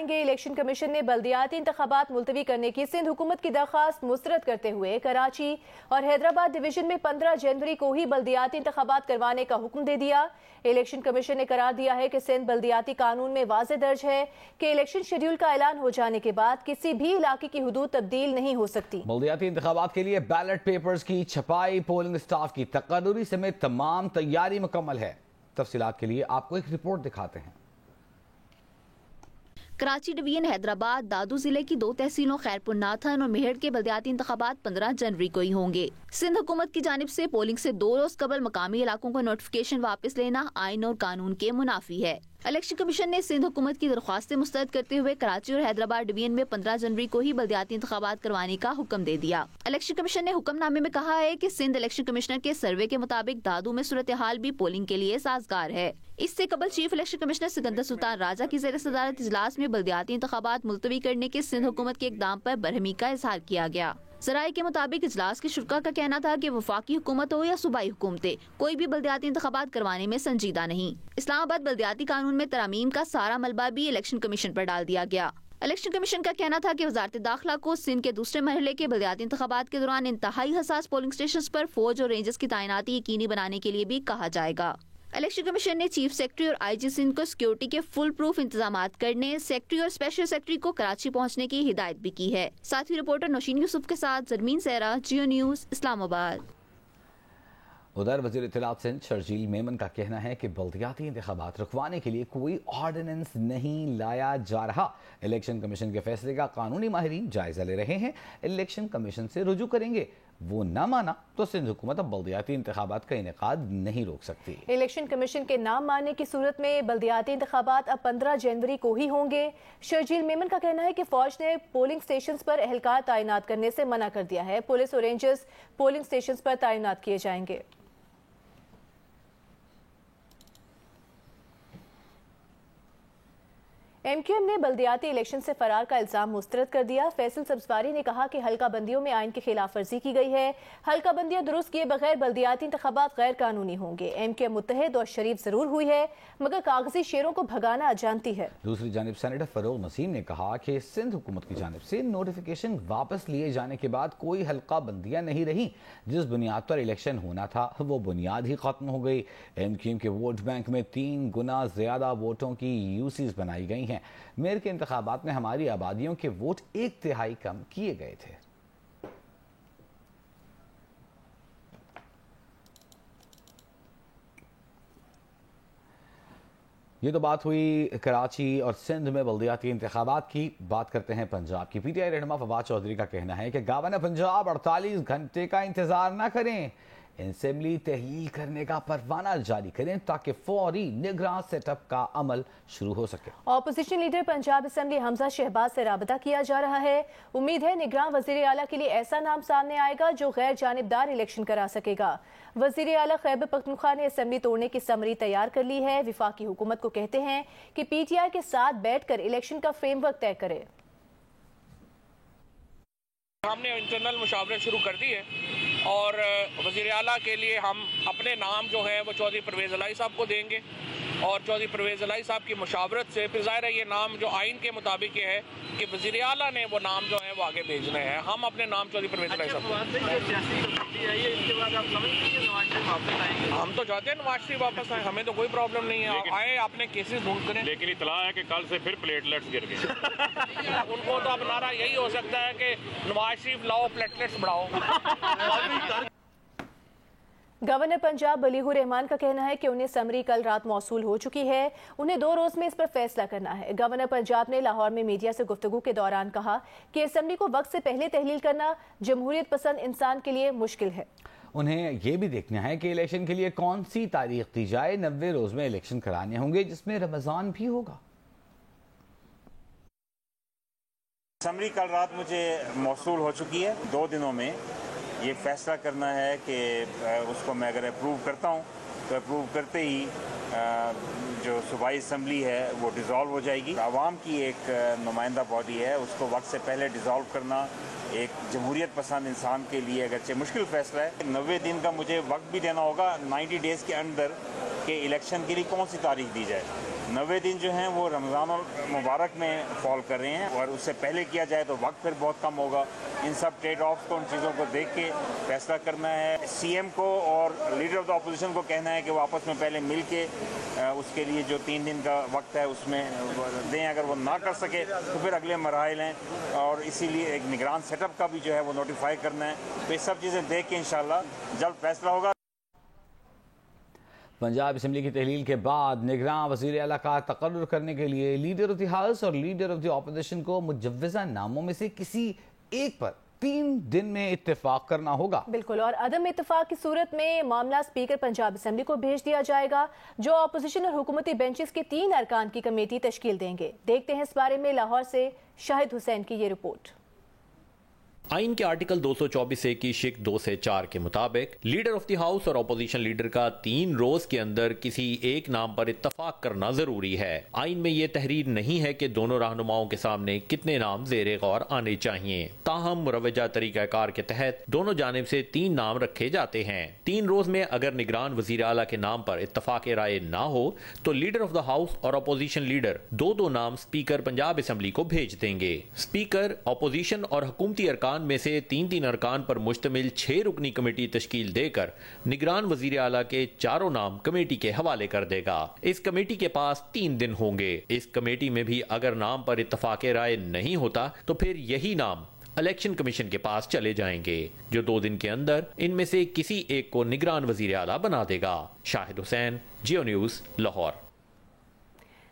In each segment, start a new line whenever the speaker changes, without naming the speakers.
Election commission نے بلدیاتی انتخابات ملتوی کرنے کی سندھ حکومت کی درخواست مسترد کرتے ہوئے کراچی اور حیدرآباد ڈویژن میں 15 جنوری کو ہی بلدیاتی انتخابات کروانے کا حکم دے دیا۔ الیکشن کمیشن نے قرار دیا ہے کہ سندھ بلدیاتی قانون میں واضح درج ہے کہ الیکشن شیڈول کا اعلان ہو جانے کے بعد کسی بھی علاقے کی حدود تبدیل نہیں ہو سکتی۔
بلدیاتی انتخابات کے لیے بیلٹ پیپرز کی چھپائی، پولنگ اسٹاف کی تقرری سمیت تمام تیاری مکمل ہے۔ تفصیلات کے لیے آپ کو ایک رپورٹ دکھاتے ہیں۔
کراچی ڈویژن، حیدرآباد، دادو ضلع کی 2 تحصیلوں خیرپور ناتھن اور میہڑ کے بلدیاتی انتخابات 15 جنوری کو ہی ہوں گے۔ سندھ حکومت کی جانب سے پولنگ سے 2 روز قبل مقامی علاقوں کو نوٹیفکیشن واپس لینا آئین اور قانون کے منافی ہے۔ الیکشن کمیشن نے سندھ حکومت کی درخواستیں مسترد کرتے ہوئے کراچی اور حیدرآباد ڈویژن میں 15 جنوری کو ہی بلدیاتی انتخابات کروانے کا حکم دے دیا۔ الیکشن کمیشن نے حکم نامے میں کہا ہے کہ سندھ الیکشن کمشنر کے سروے کے مطابق دادو میں صورتحال بھی پولنگ کے لیے سازگار ہے۔ اس سے قبل چیف الیکشن کمشنر سکندر سلطان راجہ کی زیر صدارت اجلاس میں بلدیاتی انتخابات ملتوی کرنے کے سندھ حکومت کے اقدام پر برہمی کا اظہار کیا گیا۔ ذرائع کے مطابق اجلاس کے شرکاء کا کہنا تھا کہ وفاقی حکومت ہو یا صوبائی حکومتیں، کوئی بھی بلدیاتی انتخابات کروانے میں سنجیدہ نہیں۔ اسلام آباد بلدیاتی قانون میں ترامیم کا سارا ملبہ بھی الیکشن کمیشن پر ڈال دیا گیا۔ الیکشن کمیشن کا کہنا تھا کہ وزارت داخلہ کو سندھ کے دوسرے مرحلے کے بلدیاتی انتخابات کے دوران انتہائی حساس پولنگ اسٹیشنز پر فوج اور رینجرز کی تعیناتی یقینی بنانے کے لیے بھی کہا جائے گا۔ الیکشن کمیشن نے چیف سیکرٹری اور آئی جی سندھ کو سیکیورٹی کے فل پروف انتظامات کرنے، سیکرٹری اور اسپیشل سیکرٹری کو کراچی پہنچنے کی ہدایت بھی کی ہے۔ ساتھ ہی رپورٹر نوشین یوسف کے ساتھ زرمین سیرا، جیو نیوز، اسلام آباد۔
ادھر وزیر اطلاعات سندھ شرجیل میمن کا کہنا ہے کہ بلدیاتی انتخابات رکوانے کے لیے کوئی آرڈیننس نہیں لایا جا رہا۔ الیکشن کمیشن کے فیصلے کا قانونی ماہرین جائزہ لے رہے ہیں، الیکشن کمیشن سے رجوع کریں گے۔ وہ نہ مانا تو سندھ حکومت اب بلدیاتی انتخابات کا انعقاد نہیں روک سکتی۔
الیکشن کمیشن کے نہ ماننے کی صورت میں بلدیاتی انتخابات اب 15 جنوری کو ہی ہوں گے۔ شرجیل میمن کا کہنا ہے کہ فوج نے پولنگ سٹیشنز پر اہلکار تعینات کرنے سے منع کر دیا ہے۔ پولیس اور رینجرز پولنگ سٹیشنز پر تعینات کیے جائیں گے۔ ایم کیو ایم نے بلدیاتی الیکشن سے فرار کا الزام مسترد کر دیا۔ فیصل سبزواری نے کہا کہ حلقہ بندیوں میں آئین کی خلاف ورزی کی گئی ہے۔ حلقہ بندیاں درست کیے بغیر بلدیاتی انتخابات غیر قانونی ہوں گے۔ ایم کیو ایم متحد اور شریف ضرور ہوئی ہے مگر کاغذی شیروں کو بھگانا جانتی ہے۔
دوسری جانب سینیٹر فروغ نسیم نے کہا کہ سندھ حکومت کی جانب سے نوٹیفیکیشن واپس لیے جانے کے بعد کوئی حلقہ بندیاں نہیں رہی۔ جس بنیاد پر الیکشن ہونا تھا وہ بنیاد ہی ختم ہو گئی۔ ایم کیو ایم کے ووٹ بینک میں 3 گنا زیادہ ووٹوں کی یوسیز بنائی گئی ہیں۔ میئر کے انتخابات میں ہماری آبادیوں کے ووٹ 1/3 کم کیے گئے تھے۔ یہ تو بات ہوئی کراچی اور سندھ میں بلدیاتی انتخابات کی۔ بات کرتے ہیں پنجاب کی۔ پی ٹی آئی رہنما فواد چودھری کا کہنا ہے کہ گورنر پنجاب 48 گھنٹے کا انتظار نہ کریں، اسمبلی تحلیل کرنے کا پروانہ جاری کریں تاکہ فوری نگراں سیٹ اپ کا عمل شروع ہو سکے۔
اپوزیشن لیڈر پنجاب اسمبلی حمزہ شہباز سے رابطہ کیا جا رہا ہے۔ امید ہے نگراں وزیر اعلیٰ کے لیے ایسا نام سامنے آئے گا جو غیر جانبدار الیکشن کرا سکے گا۔ وزیر اعلیٰ خیبر پختونخوا نے اسمبلی توڑنے کی سمری تیار کر لی ہے۔ وفاقی حکومت کو کہتے ہیں کہ پی ٹی آئی کے ساتھ بیٹھ کر الیکشن کا فریم ورک طے کرے۔
ہم نے انٹرنل مشاورت شروع کر دی ہے اور وزیر اعلیٰ کے لیے ہم اپنے نام جو ہیں وہ چودھری پرویز الہی صاحب کو دیں گے اور چودھری پرویز الہی صاحب کی مشاورت سے پھر ظاہر ہے یہ نام جو آئین کے مطابق یہ ہے کہ وزیر اعلیٰ نے وہ نام جو ہے وہ آگے بھیجنے ہیں۔ ہم اپنے نام چودھری پرویز الہی صاحب ہم تو چاہتے ہیں نواز شریف واپس آئیں، ہمیں تو کوئی پرابلم نہیں ہے، آئے اپنے کیسز ڈھونڈ کریں۔
لیکن اطلاع ہے کہ کل سے پھر پلیٹلیٹس گر گئے۔
ان کو تو اب نعرہ یہی ہو سکتا ہے کہ نواز شریف لاؤ پلیٹلیٹس بڑھاؤ۔
گورنر پنجاب بلیغ الرحمان کا کہنا ہے کہ انہیں سمری کل رات موصول ہو چکی ہے، انہیں 2 روز میں اس پر فیصلہ کرنا ہے۔ گورنر پنجاب نے لاہور میں میڈیا سے گفتگو کے دوران کہا کہ اسمبلی کو وقت سے پہلے تحلیل کرنا جمہوریت پسند انسان کے لیے مشکل ہے۔
انہیں یہ بھی دیکھنا ہے کہ الیکشن کے لیے کون سی تاریخ دی جائے۔ 90 روز میں الیکشن کرانے ہوں گے جس میں رمضان بھی ہوگا۔
سمری کل رات مجھے موصول ہو چکی ہے۔ 2 دنوں میں یہ فیصلہ کرنا ہے کہ اس کو میں اگر اپروو کرتا ہوں تو اپروو کرتے ہی جو صوبائی اسمبلی ہے وہ ڈیزالو ہو جائے گی۔ عوام کی ایک نمائندہ باڈی ہے، اس کو وقت سے پہلے ڈیزالو کرنا ایک جمہوریت پسند انسان کے لیے اگرچہ مشکل فیصلہ ہے۔ 90 دن کا مجھے وقت بھی دینا ہوگا 90 ڈیز کے اندر کہ الیکشن کے لیے کون سی تاریخ دی جائے۔ 90 दिन जो हैं वो रमज़ान मुबारक में फॉल कर रहे हैं, और उससे पहले किया जाए तो वक्त फिर बहुत कम होगा। इन सब ट्रेड ऑफ्स को, उन चीज़ों को देख के फैसला करना है। सीएम को और लीडर ऑफ द अपोजिशन को कहना है कि वो आपस में पहले मिल के उसके लिए जो 3 दिन का वक्त है उसमें दें। अगर वो ना कर सके तो फिर अगले मराहिल हैं, और इसीलिए एक निगरान सेटअप का भी जो है वो नोटिफाई करना है। तो ये सब चीज़ें देख के इंशाल्लाह जल्द फैसला होगा।
पंजाब असेंबली की तहलील के बाद निगरान वज़ीर आला का तकर्रुर करने के लिए लीडर ऑफ द हाउस और लीडर ऑफ द अपोजिशन को मुजव्वज़ा नामों में से किसी एक पर 3 दिन में इत्तेफाक करना होगा।
बिल्कुल, और अदम इत्तेफाक की सूरत में मामला स्पीकर पंजाब असेंबली को भेज दिया जाएगा, जो अपोजिशन और हुकूमती बेंचेस के 3 अरकान की कमेटी तश्कील देंगे। देखते हैं इस बारे में लाहौर से शाहिद हुसैन की ये रिपोर्ट।
आइन के आर्टिकल 224A की शिक 2 से 4 के मुताबिक लीडर ऑफ द हाउस और अपोजिशन लीडर का 3 रोज के अंदर किसी एक नाम पर इत्तफाक करना जरूरी है। आइन में यह तहरीर नहीं है कि दोनों रहनुमाओं के सामने कितने नाम ज़ेरे गौर आने चाहिए। ताहम मुरवजा तरीकाकार के तहत दोनों जानिब से 3 नाम रखे जाते हैं। 3 रोज में अगर निगरान वजीर आला के नाम पर इत्तफाक राय ना हो तो लीडर ऑफ द हाउस और अपोजिशन लीडर 2-2 नाम स्पीकर पंजाब असेंबली को भेज देंगे। स्पीकर अपोजिशन और हुकूमती अरकान में से 3-3 अरकान पर मुश्तमिल 6 रुकनी कमेटी तश्कील देकर निगरान वजीर आला के 4 नाम कमेटी के हवाले कर देगा। इस कमेटी के पास 3 दिन होंगे। इस कमेटी में भी अगर नाम पर इत्तफाक राय नहीं होता तो फिर यही नाम इलेक्शन कमीशन के पास चले जाएंगे, जो 2 दिन के अंदर इनमें से किसी एक को निगरान वजीर आला बना देगा। शाहिद हुसैन, जियो न्यूज, लाहौर।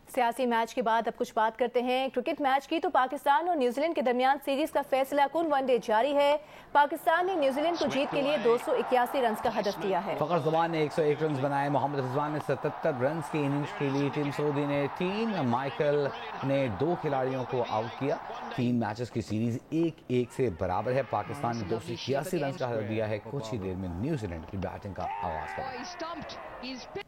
सियासी मैच के बाद अब कुछ बात करते हैं क्रिकेट मैच की। तो पाकिस्तान और न्यूजीलैंड के दरमियान सीरीज का फैसला कुन वनडे जारी है। पाकिस्तान ने न्यूजीलैंड को जीत के लिए 281 रन का हदफ दिया है।
फखर ज़मान ने 101 रन बनाए। मोहम्मद रिजवान ने 77 रन की इनिंग्स के लिए। टीम सऊदी ने 3, माइकल ने 2 खिलाड़ियों को आउट किया। 3 मैचेस की सीरीज 1-1 से बराबर है। पाकिस्तान ने 281 रन का हदफ दिया है। कुछ ही देर में न्यूजीलैंड की बैटिंग का आगाज करेगा।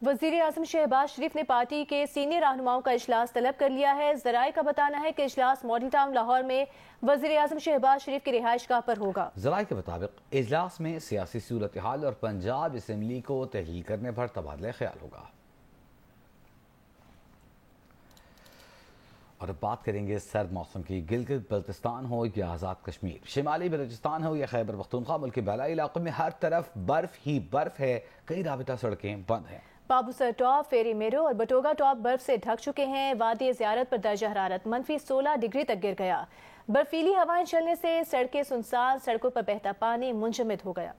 वज़ीर आज़म शहबाज शरीफ ने पार्टी के सीनियर रहनुमाओं का इजलास तलब कर लिया है। ज़राए का बताना है कि इजलास मॉडल टाउन लाहौर में वज़ीर आज़म शहबाज शरीफ की रिहाइश गाह पर होगा।
ज़राए के मुताबिक इजलास में सियासी सूरत हाल और पंजाब असेंबली को तहलील करने पर तबादला ख्याल होगा। और अब बात करेंगे सर्द मौसम की। गिलगित बल्तिस्तान हो या आज़ाद कश्मीर, शिमाली बलूचिस्तान हो या खैबर पख्तूनख्वा, मुल्क के बालाई इलाकों में हर तरफ बर्फ ही बर्फ है। कई राबिता सड़कें बंद हैं।
बाबूसर टॉप, फेरी मेरो और बटोगा टॉप बर्फ से ढक चुके हैं। वादी ज़ियारत पर दर्जा हरारत -16 डिग्री तक गिर गया। बर्फीली हवाएं चलने से सड़कें सुनसान, सड़कों पर बहता पानी मुंजमद हो गया।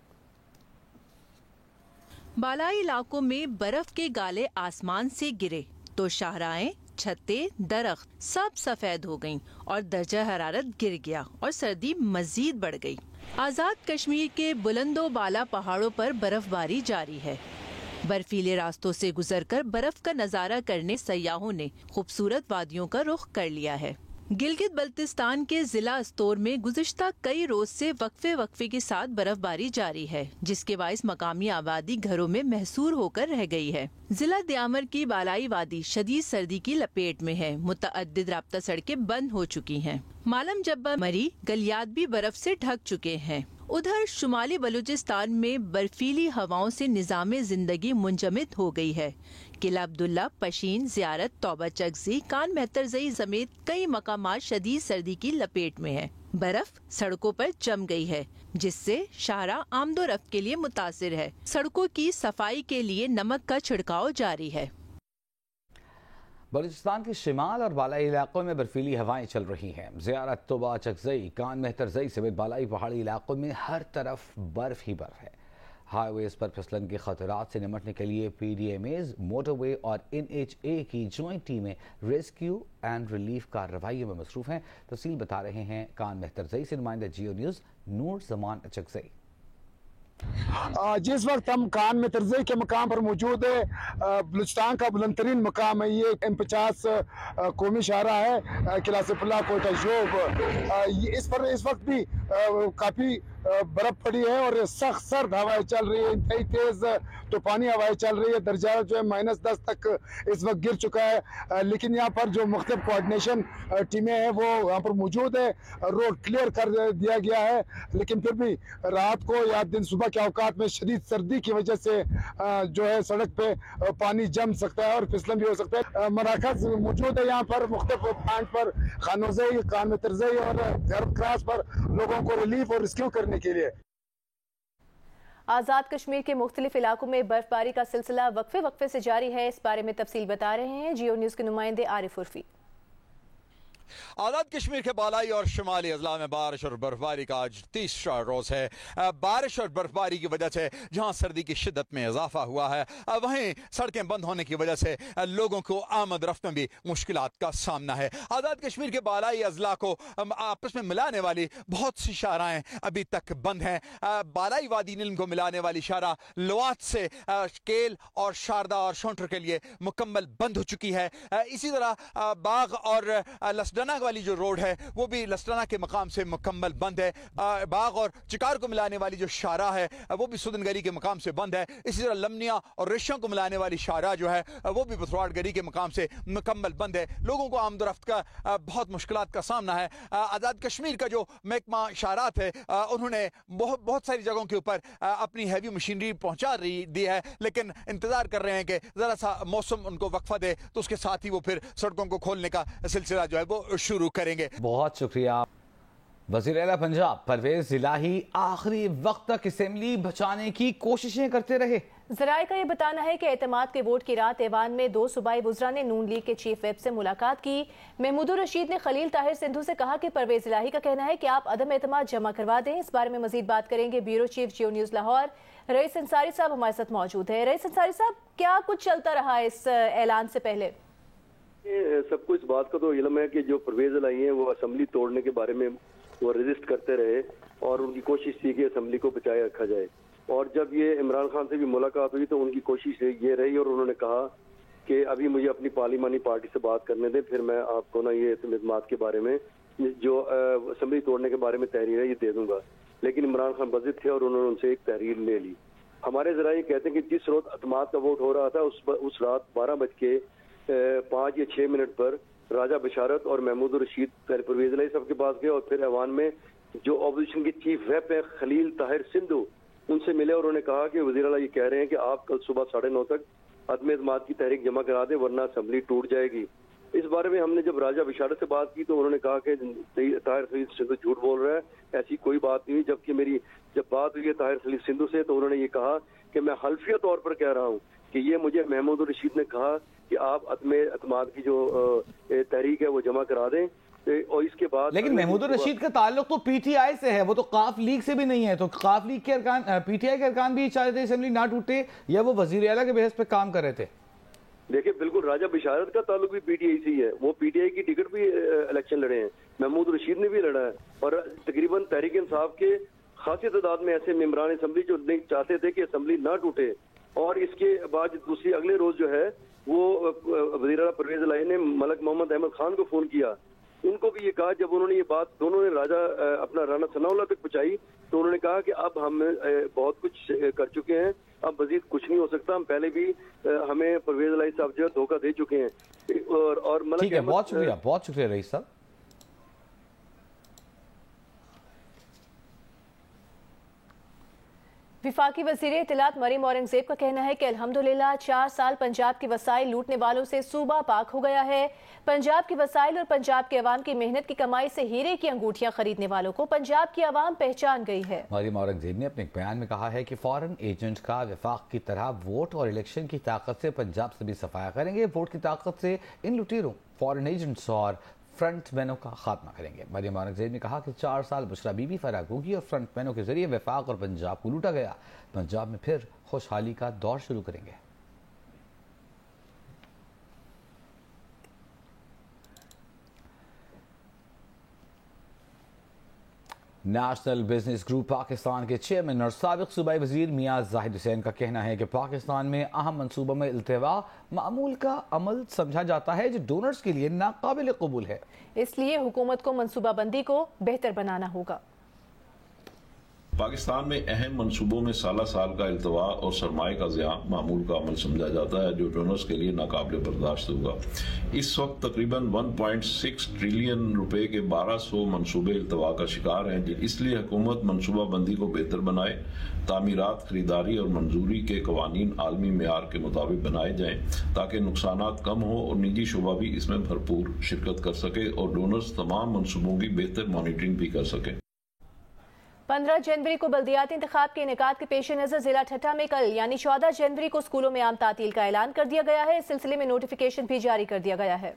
बालाई इलाकों में बर्फ के गाले आसमान से गिरे तो शाहराएं, छतें, दरख्त सब सफेद हो गईं और दर्जा हरारत गिर गया और सर्दी मजीद बढ़ गई। आजाद कश्मीर के बुलंदो बाला पहाड़ों पर बर्फबारी जारी है। बर्फीले रास्तों से गुजरकर बर्फ का नजारा करने सयाहों ने खूबसूरत वादियों का रुख कर लिया है। गिलगित बल्तिस्तान के जिला अस्तोर में गुज़िश्ता कई रोज से वक्फे के साथ बर्फबारी जारी है, जिसके बाइस मकामी आबादी घरों में महसूर होकर रह गई है। जिला दियामर की बालाई वादी शदीद सर्दी की लपेट में है। मुतअद्दिद राब्ता सड़कें बंद हो चुकी हैं। मालम जब्बा मरी गलियात भी बर्फ से ढक चुके हैं। उधर शुमाली बलूचिस्तान में बर्फीली हवाओं से निज़ामे जिंदगी मुंजमद हो गई है। किला अब्दुल्ला, पशीन, ज़ियारत, तौबा चगज़ी, कान मेहतरज़ई समेत कई मकामात शदीद सर्दी की लपेट में है। बर्फ सड़कों पर जम गई है, जिससे शाहरा आमदोरफ्त के लिए मुतासिर है। सड़कों की सफाई के लिए नमक का छिड़काव जारी है।
बलूचिस्तान के शिमाल और बालाई इलाकों में बर्फीली हवाएं चल रही हैं। ज़ियारत, तौबा चगज़ई, कान मेहतरज़ई समेत बालाई पहाड़ी इलाकों में हर तरफ बर्फ ही बर्फ है। हाईवेज पर फिसलन के खतरात से निपटने के लिए PDMAs, मोटरवे और NHA की ज्वाइंट टीमें रेस्क्यू एंड रिलीफ कार्रवाइयों में मसरूफ हैं। तफसील बता रहे हैं कान मेहतरज़ई से नुमाइंदा जियो न्यूज़ नूर ज़मान चगज़ई।
जिस वक्त हम कान मेहतरज़ई के मकाम पर मौजूद है, बलूचिस्तान का बुलंदतरीन मकाम है। ये M50 कौमी शाहरा है, किला सैफुल्लाह कोट अय्यूब। इस पर इस वक्त भी काफ़ी बर्फ पड़ी है और सख्त सर्द हवाएं चल रही है, इंतहाई तेज तूफानी हवाएं चल रही है। दर्जा जो है -10 तक इस वक्त गिर चुका है, लेकिन यहाँ पर जो मुख्तलिफ कोऑर्डिनेशन टीमें हैं वो यहाँ पर मौजूद है। रोड क्लियर कर दिया गया है, लेकिन फिर भी रात को या दिन सुबह के औकात में शदीद सर्दी की वजह से जो है सड़क पे पानी जम सकता है और फिसलन भी हो सकता है। मराकज मौजूद है यहाँ पर मुख्तलिफ पॉइंट पर, खानोज़ई, कान तरज़ई और गर्म क्रास पर लोगों को रिलीफ और रेस्क्यू करने के लिए।
आज़ाद कश्मीर के मुख्तलिफ इलाकों में बर्फबारी का सिलसिला वक्फे से जारी है। इस बारे में तफसील बता रहे हैं जियो न्यूज़ के नुमाइंदे आरिफ उर्फी।
आज़ाद कश्मीर के बालाई और शुमाली अजला में बारिश और बर्फबारी का आज तीसरा रोज है। बारिश और बर्फबारी की वजह से जहां सर्दी की शिद्दत में इजाफा हुआ है, वहीं सड़कें बंद होने की वजह से लोगों को आमद रफ्त में भी मुश्किलात का सामना है। आज़ाद कश्मीर के बालाई अजला को आपस में मिलाने वाली बहुत सी शाहराएं अभी तक बंद हैं। बालाई वादी नीलम को मिलाने वाली शाहरा लवात से केल और शारदा और शोंटर के लिए मुकम्मल बंद हो चुकी है। इसी तरह बाग और लसडना वाली जो रोड है वो भी लसडना के मकाम से मुकम्मल बंद है। बाग और चिकार को मिलाने वाली जो शाहरा है वो भी सुदनगरी के मकाम से बंद है। इसी तरह लमनिया और रेशों को मिलाने वाली शाहरा जो है वो भी पथवाड़गरी के मकाम से मुकम्मल बंद है। लोगों को आमदोरफ्त का बहुत मुश्किलात का सामना है। आज़ाद कश्मीर का जो महकमा शाहरात है उन्होंने बहुत सारी जगहों के ऊपर अपनी हैवी मशीनरी पहुंचा दी है, लेकिन इंतजार कर रहे हैं कि जरा सा मौसम उनको वक्फा दे तो उसके साथ ही वो फिर सड़कों को खोलने का सिलसिला जो है वो शुरू करेंगे।
बहुत शुक्रिया। वज़ीर आला पंजाब परवेज इलाही आखिरी वक्त तक असेंबली बचाने की कोशिशें करते रहे।
ज़राए का ये बताना है कि एतमाद के वोट की रात ऐवान में 2 सूबाई वुज़रा ने नून लीग के चीफ व्हिप से मुलाकात की। महमूदुर रशीद ने खलील ताहिर सिंधु से कहा कि परवेज इलाही का कहना है कि आप अदम एतमाद जमा करवा दें। इस बारे में मजीद बात करेंगे ब्यूरो चीफ जियो न्यूज़ लाहौर रईस अंसारी साहब हमारे साथ मौजूद है। रईस अंसारी साहब, क्या कुछ चलता रहा इस ऐलान से पहले?
सबको इस बात का तो इल्म है कि जो परवेज इलाही हैं वो असेंबली तोड़ने के बारे में वो रेजिस्ट करते रहे और उनकी कोशिश थी कि असेंबली को बचाए रखा जाए। और जब ये इमरान खान से भी मुलाकात हुई तो उनकी कोशिश ये रही और उन्होंने कहा कि अभी मुझे अपनी पार्लिमानी पार्टी से बात करने दें, फिर मैं आपको ना ये इतमाद के बारे में जो असेंबली तोड़ने के बारे में तहरीर है ये दे दूंगा। लेकिन इमरान खान बज़िद थे और उन्होंने उनसे एक तहरीर ले ली। हमारे ज़रा ये कहते हैं कि जिस रोज अतमाद का वोट हो रहा था उस रात 12:05 या 6 मिनट पर राजा बशारत और महमूद रशीद पहले परवेज इलाही साहब के पास गए और फिर ऐवान में जो अपोजिशन के चीफ व्हिप है खलील ताहिर सिंधु उनसे मिले और उन्होंने कहा कि वज़ीर आला ये कह रहे हैं कि आप कल सुबह 9:30 तक अदम एतमाद की तहरीक जमा करा दें वरना असेंबली टूट जाएगी। इस बारे में हमने जब राजा बशारत से बात की तो उन्होंने कहा कि ताहिर खलील सिंधु झूठ बोल रहा है, ऐसी कोई बात नहीं। जबकि मेरी जब बात हुई है ताहिर खलील सिंधु से तो उन्होंने ये कहा कि मैं हल्फिया तौर पर कह रहा हूँ कि ये मुझे महमूद रशीद ने कहा कि आप अदम एतमाद की जो तहरीक है वो जमा करा दें। और इसके बाद
लेकिन महमूद रशीद का ताल्लुक तो पीटीआई से है, वो तो काफ लीग से भी नहीं है। तो काफ लीग के अरकान पीटीआई के अरकान भी चाहते थे असेंबली ना टूटे या वो वजीर आला के बेहस पे काम कर रहे थे?
देखिए बिल्कुल राजा बशारत का ताल्लुक भी पीटीआई से ही है, वो पीटीआई की टिकट भी इलेक्शन लड़े हैं, महमूद रशीद ने भी लड़ा है। और तकरीबन तहरीक इंसाफ के खासी तादाद में ऐसे मेंबरान असेंबली जो चाहते थे कि असेंबली ना टूटे। और इसके बाद दूसरी अगले रोज जो है वो वज़ीर आला परवेज इलाही ने मलक मोहम्मद अहमद खान को फोन किया, उनको भी ये कहा जब उन्होंने ये बात दोनों ने राजा अपना राना सनाउल्लाह तक पहुंचाई तो उन्होंने कहा कि अब हम बहुत कुछ कर चुके हैं, अब मजीद कुछ नहीं हो सकता, हम पहले भी हमें परवेज इलाही साहब जो है धोखा दे चुके हैं। और मलक
ठीक है, बहुत शुक्रिया रईस साहब।
विफाकी वज़ीर इत्तलात मरीम औरंगजेब का कहना है कि अल्हम्दुलिल्लाह 4 साल पंजाब के वसाइल लूटने वालों से सूबा पाक हो गया है। पंजाब के वसाइल और पंजाब के अवाम की मेहनत की कमाई से हीरे की अंगूठियां खरीदने वालों को पंजाब की अवाम पहचान गई है।
मरीम औरंगजेब ने अपने एक बयान में कहा है कि फॉरेन एजेंट का विफाक की तरह वोट और इलेक्शन की ताकत से पंजाब से भी सफाया करेंगे। वोट की ताकत से इन लुटेरों, फॉरेन एजेंट्स और फ्रंटमैनों का खात्मा करेंगे। मरियम औरंगजेब ने कहा कि 4 साल बुशरा बीबी फराग होगी और फ्रंटमैनों के जरिए वफाक और पंजाब को लूटा गया। पंजाब में फिर खुशहाली का दौर शुरू करेंगे। नेशनल बिजनेस ग्रुप पाकिस्तान के चेयरमैन और साबिक सूबाई वजीर मियां जाहिद हुसैन का कहना है कि पाकिस्तान में अहम मनसूबों में इल्तिवा मामूल का अमल समझा जाता है जो डोनर्स के लिए नाकाबिल कबूल है,
इसलिए हुकूमत को मनसूबाबंदी को बेहतर बनाना होगा।
पाकिस्तान में अहम मंसूबों में साला साल का अल्तवा और सरमाए का ज़िया मामूल का अमल समझा जाता है, जो डोनर्स के लिए नाकाबिले बर्दाश्त होगा। इस वक्त तकरीबन 1.6 ट्रिलियन रुपए के 1200 मंसूबे अल्तवा का शिकार हैं, इसलिए हुकूमत मंसूबा बंदी को बेहतर बनाए, तामीरात, खरीदारी और मंजूरी के कवानीन आलमी मेयार के मुताबिक बनाए जाएं ताकि नुकसानात कम हो और निजी शोबा भी इसमें भरपूर शिरकत कर सके और डोनर्स तमाम मंसूबों की बेहतर मॉनिटरिंग भी कर सकें।
15 जनवरी को बल्दियाती इंतखाब के इनेकाद के पेश नज़र जिला ठट्टा में कल यानी 14 जनवरी को स्कूलों में आम तातील का ऐलान कर दिया गया है। इस सिलसिले में नोटिफिकेशन भी जारी कर दिया गया है।